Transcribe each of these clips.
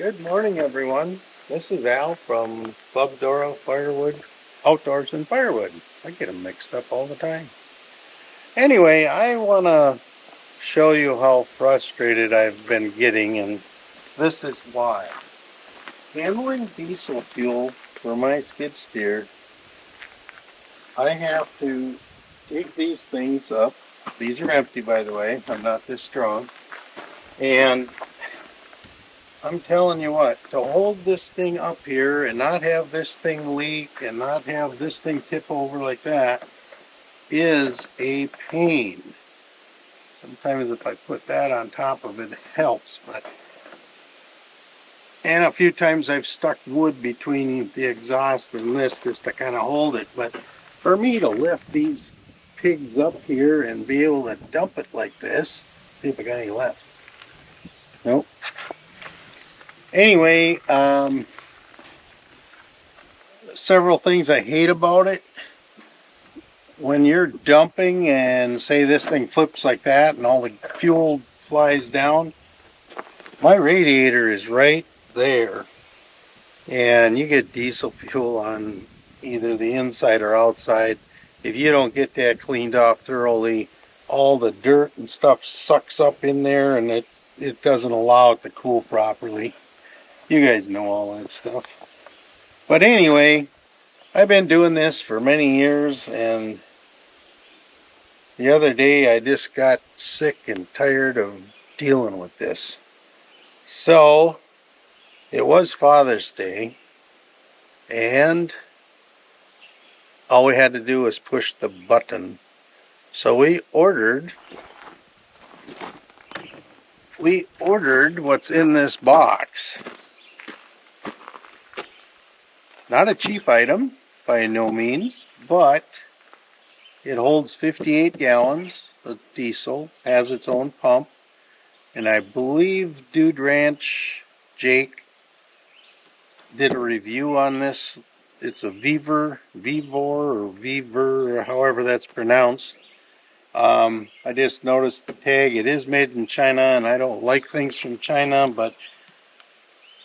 Good morning, everyone. This is Al from Club Doro Firewood, Outdoors and Firewood. I get them mixed up all the time. Anyway, I want to show you how frustrated I've been getting, and this is why. Handling diesel fuel for my skid steer, I have to take these things up. These are empty, by the way. I'm not this strong. And I'm telling you what, to hold this thing up here and not have this thing leak and not have this thing tip over like that is a pain. Sometimes if I put that on top of it, it helps, and a few times I've stuck wood between the exhaust and this just to kind of hold it. But for me to lift these pigs up here and be able to dump it like this, see if I got any left. Nope. Anyway, several things I hate about it. When you're dumping and say this thing flips like that and all the fuel flies down, my radiator is right there. And you get diesel fuel on either the inside or outside. If you don't get that cleaned off thoroughly, all the dirt and stuff sucks up in there and it doesn't allow it to cool properly. You guys know all that stuff. But anyway, I've been doing this for many years, and the other day I just got sick and tired of dealing with this. So it was Father's Day, and all we had to do was push the button. So we ordered what's in this box. Not a cheap item by no means, but it holds 58 gallons of diesel, has its own pump, and I believe Dude Ranch Jake did a review on this. It's a Vevor, or however that's pronounced. I just noticed the tag. It is made in China, and I don't like things from China, but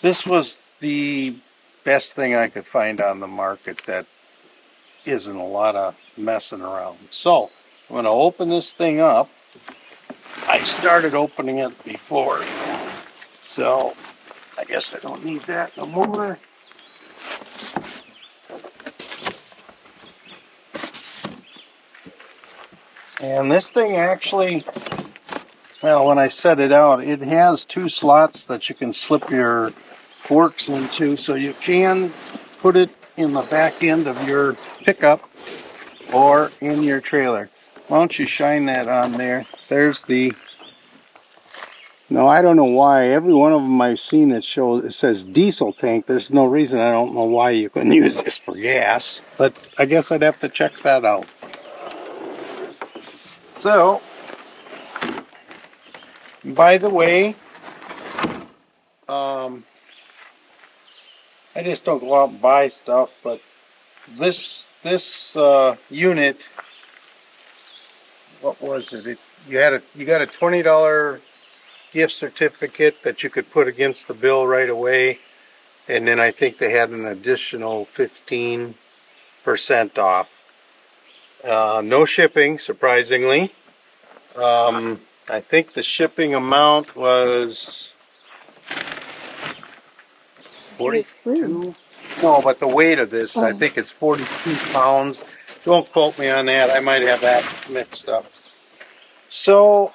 this was the best thing I could find on the market that isn't a lot of messing around. So I'm going to open this thing up. I started opening it before, so I guess I don't need that no more. And this thing actually, well, when I set it out, it has two slots that you can slip your forks into, so you can put it in the back end of your pickup or in your trailer. Why don't you shine that on there? There's the... No, I don't know why. Every one of them I've seen it says diesel tank. There's no reason. I don't know why you couldn't use this for gas, but I guess I'd have to check that out. So, by the way, I just don't go out and buy stuff, but this unit, what was it? You got a $20 gift certificate that you could put against the bill right away, and then I think they had an additional 15% off. No shipping, surprisingly. I think the shipping amount was 42. No, but the weight of this, I think it's 42 pounds. Don't quote me on that. I might have that mixed up. So,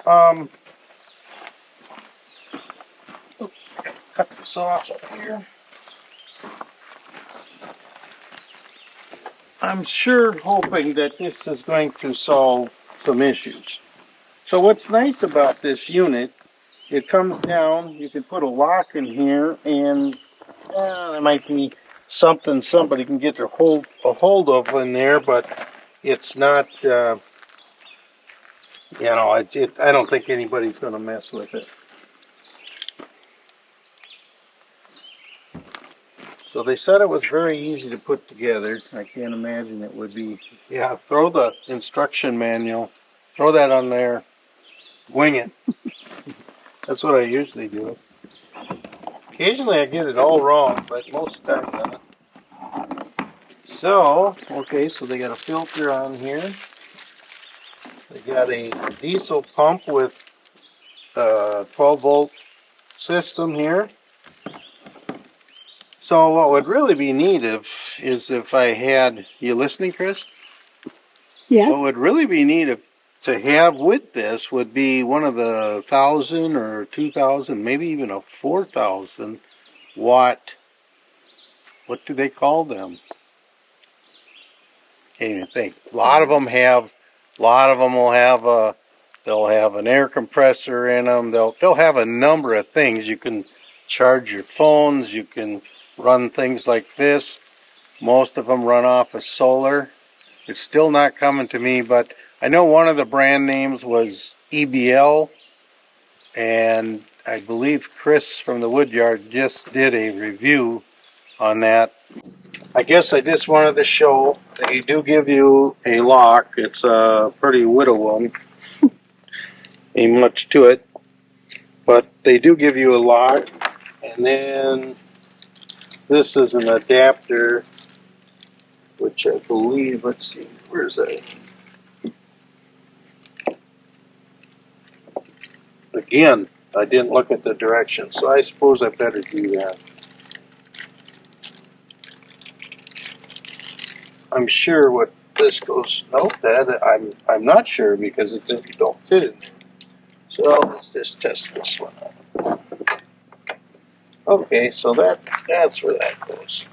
cut this off up here. I'm sure hoping that this is going to solve some issues. So what's nice about this unit, it comes down, you can put a lock in here, and there might be something somebody can get a hold of in there, but it's not, I don't think anybody's going to mess with it. So they said it was very easy to put together. I can't imagine it would be. Yeah, throw the instruction manual, throw that on there, wing it. That's what I usually do. Occasionally I get it all wrong, but most of the time not. So, okay, so they got a filter on here. They got a diesel pump with a 12 volt system here. So what would really be neat is if I had, you listening, Chris? Yes. What would really be neat to have with this would be one of the 1,000 or 2,000, maybe even a 4,000 watt. What do they call them? Can't even think. A lot of them will have a. They'll have an air compressor in them. They'll have a number of things. You can charge your phones. You can run things like this. Most of them run off of solar. It's still not coming to me, but I know one of the brand names was EBL, and I believe Chris from the Woodyard just did a review on that. I guess I just wanted to show they do give you a lock. It's a pretty widow one. Ain't much to it, but they do give you a lock, and then this is an adapter, which I believe, let's see, where's that? Again, I didn't look at the directions, so I suppose I better do that. I'm sure what this goes. Nope, that I'm not sure because it don't fit in there. So let's just test this one out. Okay, so that's where that goes.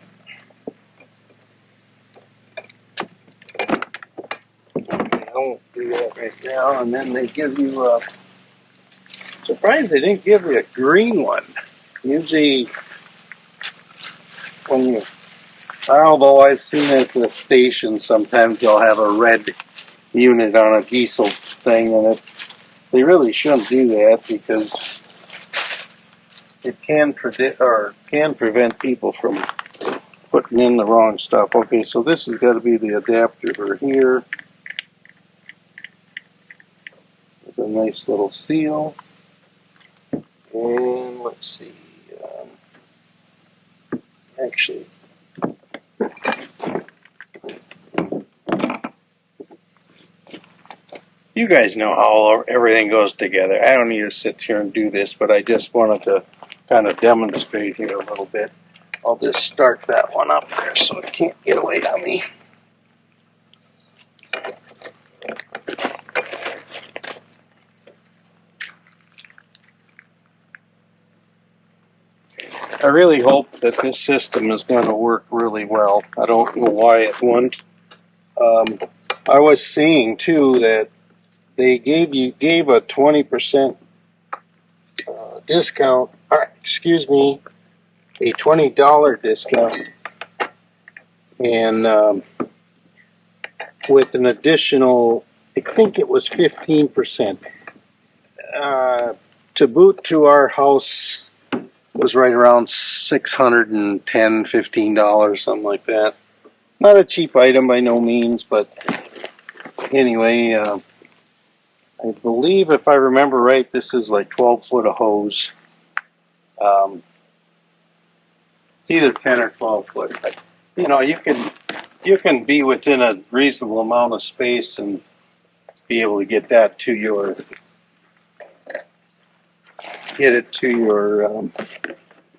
Okay, I won't do that right now. And then they give you a. Surprised they didn't give you a green one. Usually, when you, although I've seen it at the station, sometimes they'll have a red unit on a diesel thing, and they really shouldn't do that because it can prevent people from putting in the wrong stuff. Okay, so this has got to be the adapter for here. With a nice little seal. And let's see. Actually, you guys know how everything goes together. I don't need to sit here and do this, but I just wanted to kind of demonstrate here a little bit. I'll just start that one up there so it can't get away on me. I really hope that this system is going to work really well. I don't know why it won't. I was seeing too that they gave a 20% discount. Excuse me, a $20 discount, and with an additional, I think it was 15%. To boot to our house was right around $610, $15, something like that. Not a cheap item by no means, but anyway, I believe if I remember right, this is like 12 foot of hose. It's either 10 or 12 foot, but you know, you can be within a reasonable amount of space and be able to get that to your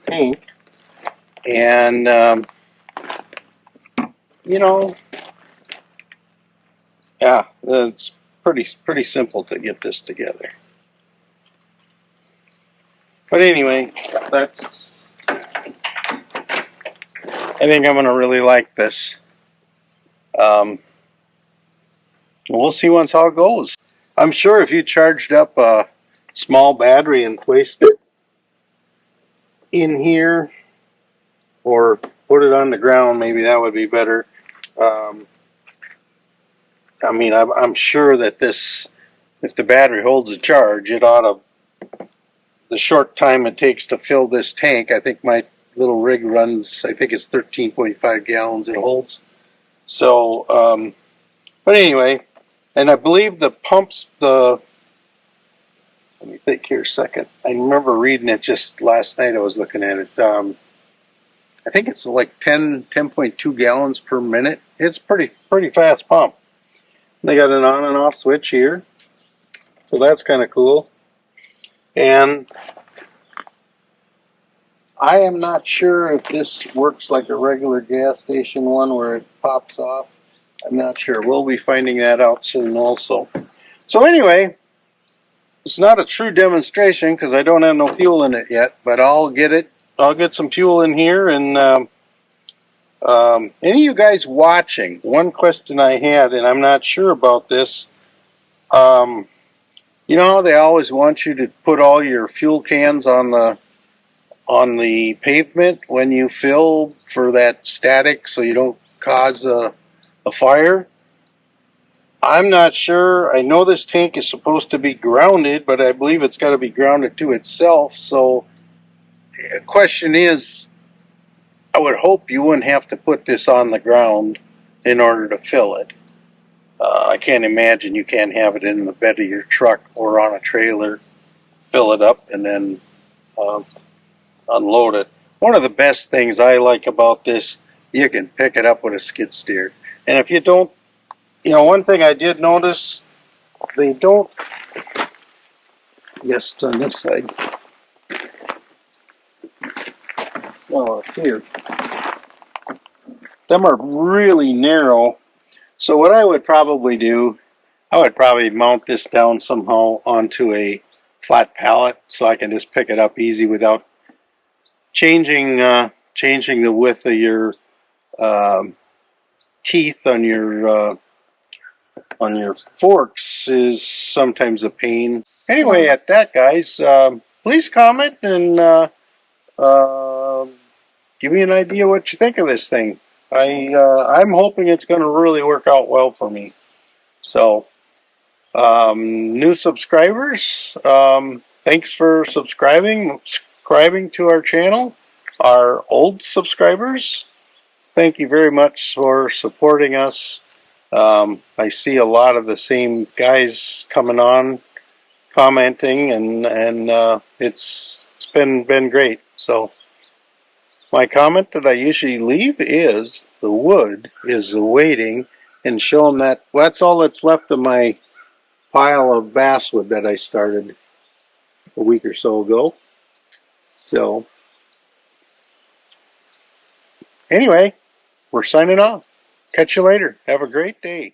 tank, and you know, yeah, it's pretty simple to get this together. But anyway, I think I'm gonna really like this. We'll see once how it goes. I'm sure if you charged up a small battery and placed it in here or put it on the ground, maybe that would be better. I mean, I'm sure that this, if the battery holds a charge, it ought to, the short time it takes to fill this tank, I think my little rig runs, I think it's 13.5 gallons it holds. So, but anyway, and I believe the pumps, the Let me think here a second. I remember reading it just last night. I was looking at it. I think it's like 10.2 gallons per minute. It's pretty fast pump. They got an on and off switch here, so that's kind of cool. And I am not sure if this works like a regular gas station one where it pops off. I'm not sure. We'll be finding that out soon also. So anyway, it's not a true demonstration because I don't have no fuel in it yet, but I'll get it. I'll get some fuel in here. And any of you guys watching, one question I had, and I'm not sure about this, you know how they always want you to put all your fuel cans on the pavement when you fill for that static so you don't cause a fire? I'm not sure. I know this tank is supposed to be grounded, but I believe it's got to be grounded to itself. So the question is, I would hope you wouldn't have to put this on the ground in order to fill it. I can't imagine you can't have it in the bed of your truck or on a trailer, fill it up, and then unload it. One of the best things I like about this, you can pick it up with a skid steer. And if you don't, you know, one thing I did notice, they don't, yes, it's on this side. Oh, here. Them are really narrow. So what I would probably do, I would probably mount this down somehow onto a flat pallet so I can just pick it up easy without changing the width of your teeth on your forks is sometimes a pain. Anyway, at that, guys, please comment and give me an idea what you think of this thing. I'm hoping it's going to really work out well for me. So, new subscribers, thanks for subscribing to our channel. Our old subscribers, thank you very much for supporting us. I see a lot of the same guys coming on, commenting, and it's been great. So my comment that I usually leave is the wood is awaiting, and show them that that's all that's left of my pile of basswood that I started a week or so ago. So anyway, we're signing off. Catch you later. Have a great day.